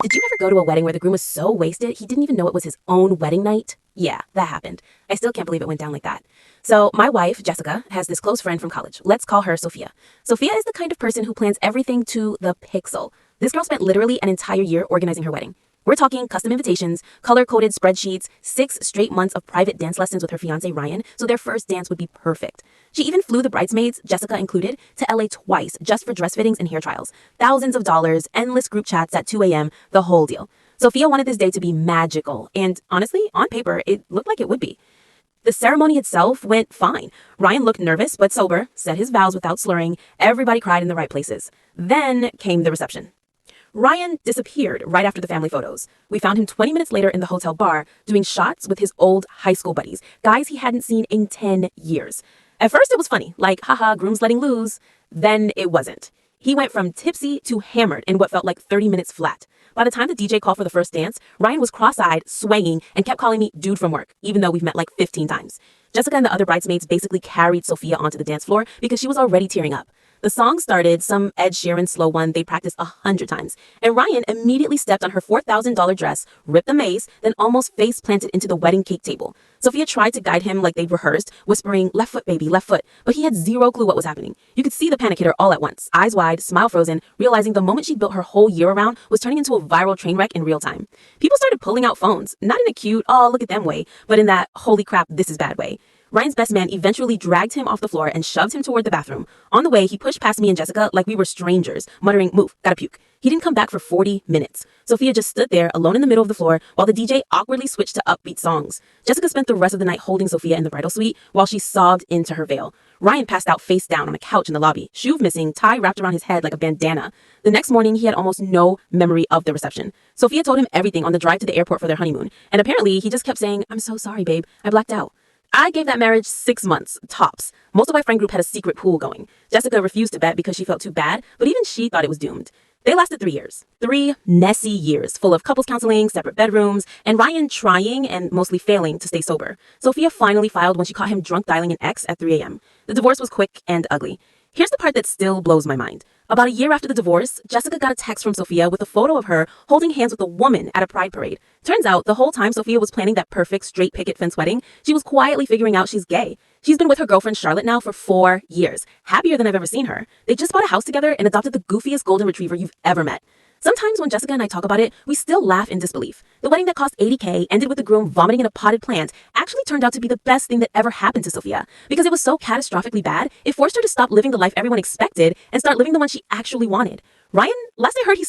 Did you ever go to a wedding where the groom was so wasted he didn't even know it was his own wedding night? Yeah, that happened. I still can't believe it went down like that. So my wife, Jessica, has this close friend from college. Let's call her Sophia. Sophia is the kind of person who plans everything to the pixel. This girl spent literally an entire year organizing her wedding. We're talking custom invitations, color-coded spreadsheets, 6 straight months of private dance lessons with her fiancé Ryan, so their first dance would be perfect. She even flew the bridesmaids, Jessica included, to LA twice just for dress fittings and hair trials. Thousands of dollars, endless group chats at 2 a.m., the whole deal. Sophia wanted this day to be magical, and honestly, on paper, it looked like it would be. The ceremony itself went fine. Ryan looked nervous but sober, said his vows without slurring. Everybody cried in the right places. Then came the reception. Ryan disappeared right after the family photos. We found him 20 minutes later in the hotel bar doing shots with his old high school buddies, guys he hadn't seen in 10 years. At first it was funny, like, haha, groom's letting loose. Then it wasn't. He went from tipsy to hammered in what felt like 30 minutes flat. By the time the DJ called for the first dance, Ryan was cross-eyed, swaying, and kept calling me dude from work, even though we've met like 15 times. Jessica and the other bridesmaids basically carried Sophia onto the dance floor because she was already tearing up. The song started, some Ed Sheeran slow one they practiced 100 times, and Ryan immediately stepped on her $4,000 dress, ripped the mace, then almost face planted into the wedding cake table. Sophia tried to guide him like they'd rehearsed, whispering, "Left foot, baby, left foot," but he had zero clue what was happening. You could see the panic hit her all at once, eyes wide, smile frozen, realizing the moment she'd built her whole year around was turning into a viral train wreck in real time. People started pulling out phones, not in a cute, oh, look at them way, but in that, holy crap, this is bad way. Ryan's best man eventually dragged him off the floor and shoved him toward the bathroom. On the way, he pushed past me and Jessica like we were strangers, muttering, "Move, gotta puke." He didn't come back for 40 minutes. Sophia just stood there alone in the middle of the floor while the DJ awkwardly switched to upbeat songs. Jessica spent the rest of the night holding Sophia in the bridal suite while she sobbed into her veil. Ryan passed out face down on a couch in the lobby, shoe missing, tie wrapped around his head like a bandana. The next morning, he had almost no memory of the reception. Sophia told him everything on the drive to the airport for their honeymoon, and apparently he just kept saying, "I'm so sorry, babe, I blacked out." I gave that marriage 6 months, tops. Most of my friend group had a secret pool going. Jessica refused to bet because she felt too bad, but even she thought it was doomed. They lasted 3 years. 3 messy years, full of couples counseling, separate bedrooms, and Ryan trying and mostly failing to stay sober. Sophia finally filed when she caught him drunk dialing an ex at 3 a.m. The divorce was quick and ugly. Here's the part that still blows my mind. About a year after the divorce, Jessica got a text from Sophia with a photo of her holding hands with a woman at a pride parade. Turns out, the whole time Sophia was planning that perfect straight picket fence wedding, she was quietly figuring out she's gay. She's been with her girlfriend Charlotte now for 4 years, happier than I've ever seen her. They just bought a house together and adopted the goofiest golden retriever you've ever met. Sometimes when Jessica and I talk about it, we still laugh in disbelief. The wedding that cost $80K, ended with the groom vomiting in a potted plant, actually turned out to be the best thing that ever happened to Sophia. Because it was so catastrophically bad, it forced her to stop living the life everyone expected and start living the one she actually wanted. Ryan, last I heard, he